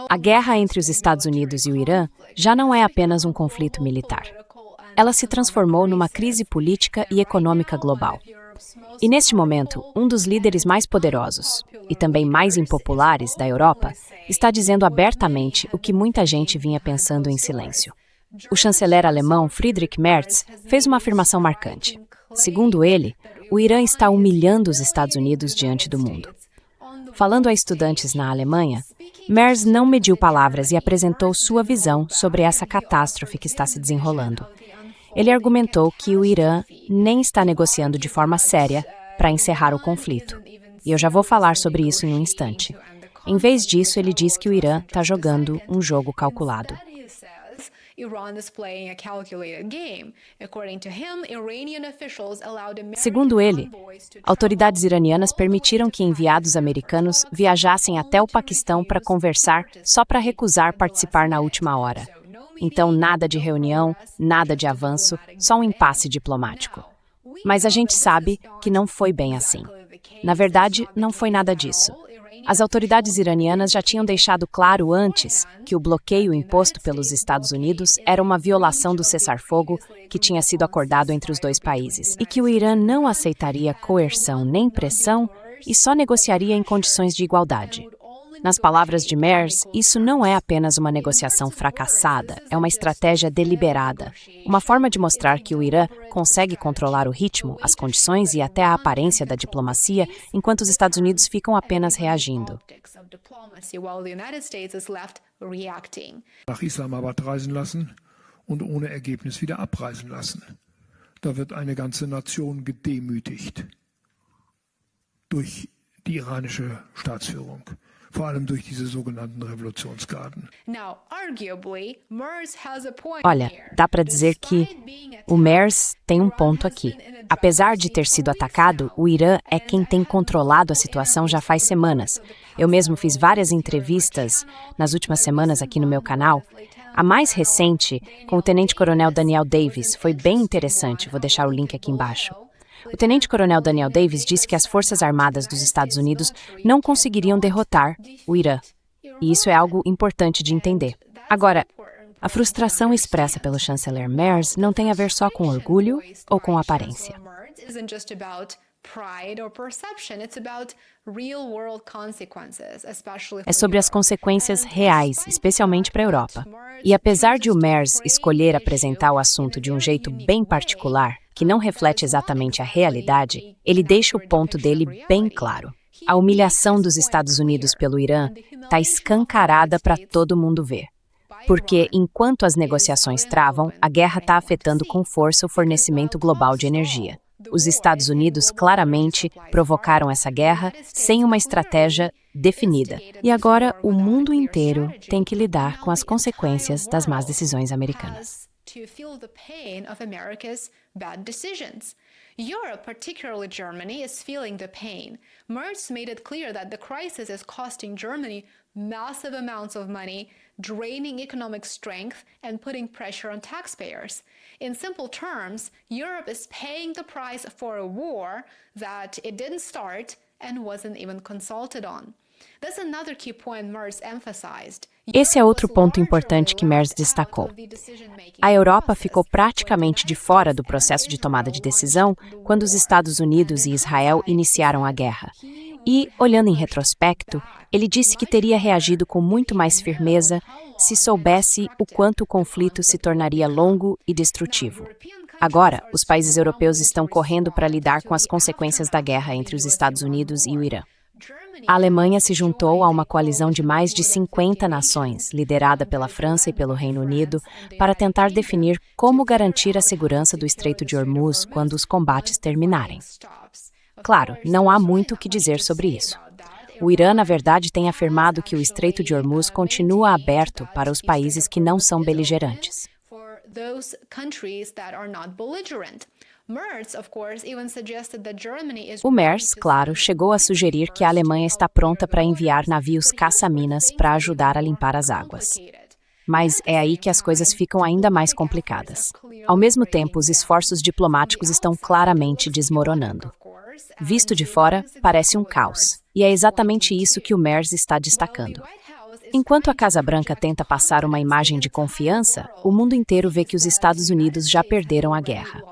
A guerra entre os Estados Unidos e o Irã já não é apenas um conflito militar. Ela se transformou numa crise política e econômica global. E neste momento, um dos líderes mais poderosos e também mais impopulares da Europa está dizendo abertamente o que muita gente vinha pensando em silêncio. O chanceler alemão Friedrich Merz fez uma afirmação marcante. Segundo ele, o Irã está humilhando os Estados Unidos diante do mundo. Falando a estudantes na Alemanha, Merz não mediu palavras e apresentou sua visão sobre essa catástrofe que está se desenrolando. Ele argumentou que o Irã nem está negociando de forma séria para encerrar o conflito. E eu já vou falar sobre isso em um instante. Em vez disso, ele diz que o Irã está jogando um jogo calculado. Segundo ele, autoridades iranianas permitiram que enviados americanos viajassem até o Paquistão para conversar só para recusar participar na última hora. Então, nada de reunião, nada de avanço, só um impasse diplomático. Mas a gente sabe que não foi bem assim. Na verdade, não foi nada disso. As autoridades iranianas já tinham deixado claro antes que o bloqueio imposto pelos Estados Unidos era uma violação do cessar-fogo que tinha sido acordado entre os dois países e que o Irã não aceitaria coerção nem pressão e só negociaria em condições de igualdade. Nas palavras de Merz, isso não é apenas uma negociação fracassada, é uma estratégia deliberada, uma forma de mostrar que o Irã consegue controlar o ritmo, as condições e até a aparência da diplomacia, enquanto os Estados Unidos ficam apenas reagindo. Nach Islamabad reisen lassen und ohne Ergebnis wieder abreisen lassen. Da wird eine ganze Nation gedemütigt durch die iranische Staatsführung. Vor allem durch diese sogenannten Revolutionsgarden. Olha, dá para dizer que o Merz tem um ponto aqui. Apesar de ter sido atacado, o Irã é quem tem controlado a situação já faz semanas. Eu mesmo fiz várias entrevistas nas últimas semanas aqui no meu canal. A mais recente, com o tenente-coronel Daniel Davis, foi bem interessante. Vou deixar o link aqui embaixo. O tenente-coronel Daniel Davis disse que as Forças Armadas dos Estados Unidos não conseguiriam derrotar o Irã. E isso é algo importante de entender. Agora, a frustração expressa pelo chanceler Merz não tem a ver só com orgulho ou com aparência. É sobre as consequências reais, especialmente para a Europa. E apesar de o Merz escolher apresentar o assunto de um jeito bem particular, que não reflete exatamente a realidade, ele deixa o ponto dele bem claro. A humilhação dos Estados Unidos pelo Irã está escancarada para todo mundo ver. Porque, enquanto as negociações travam, a guerra está afetando com força o fornecimento global de energia. Os Estados Unidos claramente provocaram essa guerra sem uma estratégia definida. E agora o mundo inteiro tem que lidar com as consequências das más decisões americanas. Europe, particularly Germany, is feeling the pain. Merz made it clear that the crisis is costing Germany massive amounts of money, draining economic strength and putting pressure on taxpayers. In simple terms, Europe is paying the price for a war that it didn't start and wasn't even consulted on. That's another key point Merz emphasized. Esse é outro ponto importante que Merz destacou. A Europa ficou praticamente de fora do processo de tomada de decisão quando os Estados Unidos e Israel iniciaram a guerra. E, olhando em retrospecto, ele disse que teria reagido com muito mais firmeza se soubesse o quanto o conflito se tornaria longo e destrutivo. Agora, os países europeus estão correndo para lidar com as consequências da guerra entre os Estados Unidos e o Irã. A Alemanha se juntou a uma coalizão de mais de 50 nações, liderada pela França e pelo Reino Unido, para tentar definir como garantir a segurança do Estreito de Hormuz quando os combates terminarem. Claro, não há muito o que dizer sobre isso. O Irã, na verdade, tem afirmado que o Estreito de Hormuz continua aberto para os países que não são beligerantes. O Merz, claro, chegou a sugerir que a Alemanha está pronta para enviar navios caça-minas para ajudar a limpar as águas. Mas é aí que as coisas ficam ainda mais complicadas. Ao mesmo tempo, os esforços diplomáticos estão claramente desmoronando. Visto de fora, parece um caos. E é exatamente isso que o Merz está destacando. Enquanto a Casa Branca tenta passar uma imagem de confiança, o mundo inteiro vê que os Estados Unidos já perderam a guerra.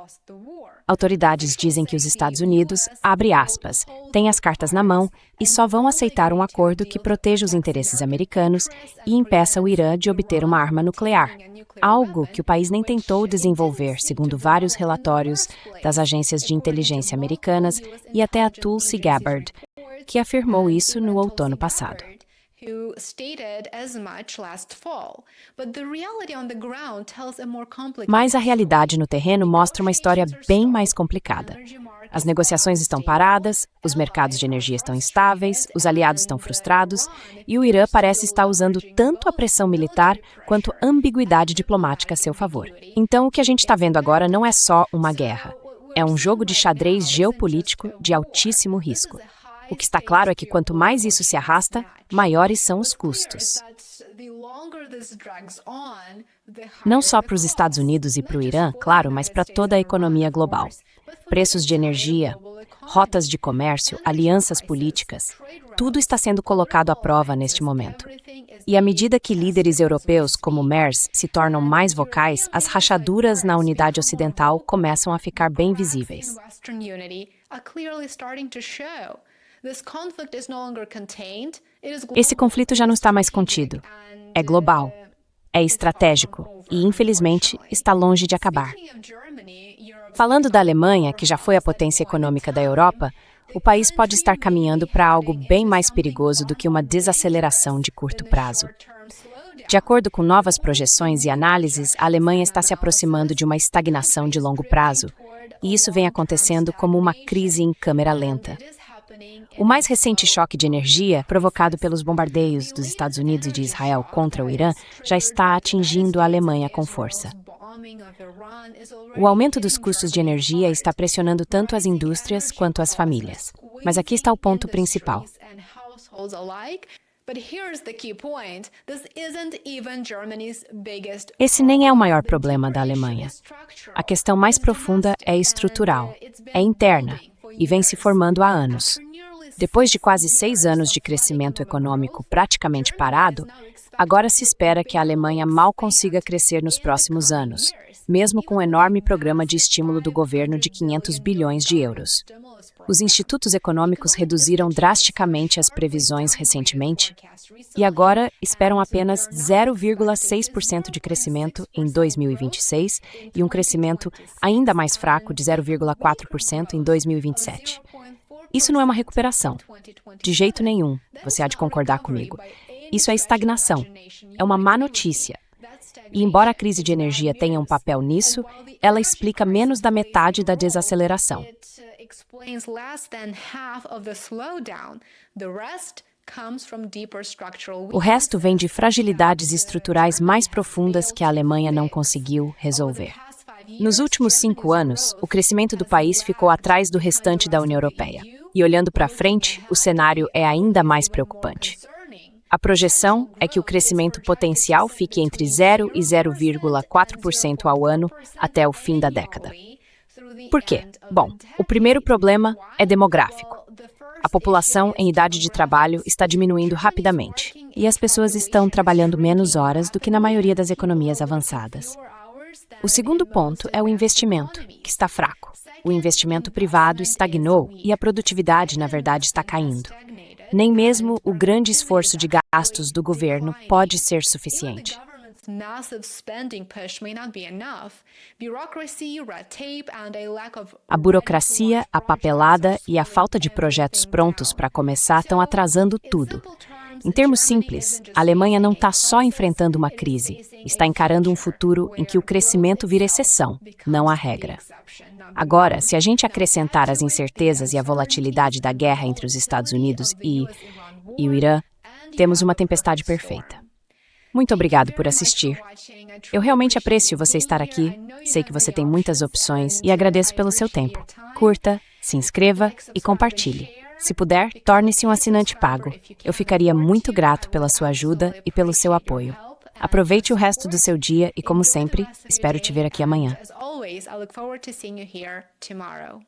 Autoridades dizem que os Estados Unidos, abre aspas, têm as cartas na mão e só vão aceitar um acordo que proteja os interesses americanos e impeça o Irã de obter uma arma nuclear, algo que o país nem tentou desenvolver, segundo vários relatórios das agências de inteligência americanas e até a Tulsi Gabbard, que afirmou isso no outono passado. Mas a realidade no terreno mostra uma história bem mais complicada. As negociações estão paradas, os mercados de energia estão instáveis, os aliados estão frustrados e o Irã parece estar usando tanto a pressão militar quanto a ambiguidade diplomática a seu favor. Então, o que a gente está vendo agora não é só uma guerra. É um jogo de xadrez geopolítico de altíssimo risco. O que está claro é que quanto mais isso se arrasta, maiores são os custos. Não só para os Estados Unidos e para o Irã, claro, mas para toda a economia global. Preços de energia, rotas de comércio, alianças políticas, tudo está sendo colocado à prova neste momento. E à medida que líderes europeus como Merz se tornam mais vocais, as rachaduras na unidade ocidental começam a ficar bem visíveis. Esse conflito já não está mais contido. É global, é estratégico e, infelizmente, está longe de acabar. Falando da Alemanha, que já foi a potência econômica da Europa, o país pode estar caminhando para algo bem mais perigoso do que uma desaceleração de curto prazo. De acordo com novas projeções e análises, a Alemanha está se aproximando de uma estagnação de longo prazo, e isso vem acontecendo como uma crise em câmera lenta. O mais recente choque de energia, provocado pelos bombardeios dos Estados Unidos e de Israel contra o Irã, já está atingindo a Alemanha com força. O aumento dos custos de energia está pressionando tanto as indústrias quanto as famílias. Mas aqui está o ponto principal. Esse nem é o maior problema da Alemanha. A questão mais profunda é estrutural, é interna e vem se formando há anos. Depois de quase 6 anos de crescimento econômico praticamente parado, agora se espera que a Alemanha mal consiga crescer nos próximos anos, mesmo com um enorme programa de estímulo do governo de 500 bilhões de euros. Os institutos econômicos reduziram drasticamente as previsões recentemente e agora esperam apenas 0,6% de crescimento em 2026 e um crescimento ainda mais fraco de 0,4% em 2027. Isso não é uma recuperação. De jeito nenhum, você há de concordar comigo. Isso é estagnação. É uma má notícia. E embora a crise de energia tenha um papel nisso, ela explica menos da metade da desaceleração. O resto vem de fragilidades estruturais mais profundas que a Alemanha não conseguiu resolver. Nos últimos 5 anos, o crescimento do país ficou atrás do restante da União Europeia. E olhando para frente, o cenário é ainda mais preocupante. A projeção é que o crescimento potencial fique entre 0 e 0,4% ao ano até o fim da década. Por quê? Bom, o primeiro problema é demográfico. A população em idade de trabalho está diminuindo rapidamente e as pessoas estão trabalhando menos horas do que na maioria das economias avançadas. O segundo ponto é o investimento, que está fraco. O investimento privado estagnou e a produtividade, na verdade, está caindo. Nem mesmo o grande esforço de gastos do governo pode ser suficiente. A burocracia, a papelada e a falta de projetos prontos para começar estão atrasando tudo. Em termos simples, a Alemanha não está só enfrentando uma crise, está encarando um futuro em que o crescimento vira exceção, não a regra. Agora, se a gente acrescentar as incertezas e a volatilidade da guerra entre os Estados Unidos e o Irã, temos uma tempestade perfeita. Muito obrigado por assistir. Eu realmente aprecio você estar aqui, sei que você tem muitas opções e agradeço pelo seu tempo. Curta, se inscreva e compartilhe. Se puder, torne-se um assinante pago. Eu ficaria muito grato pela sua ajuda e pelo seu apoio. Aproveite o resto do seu dia e, como sempre, espero te ver aqui amanhã. As always, I look forward to seeing you here tomorrow.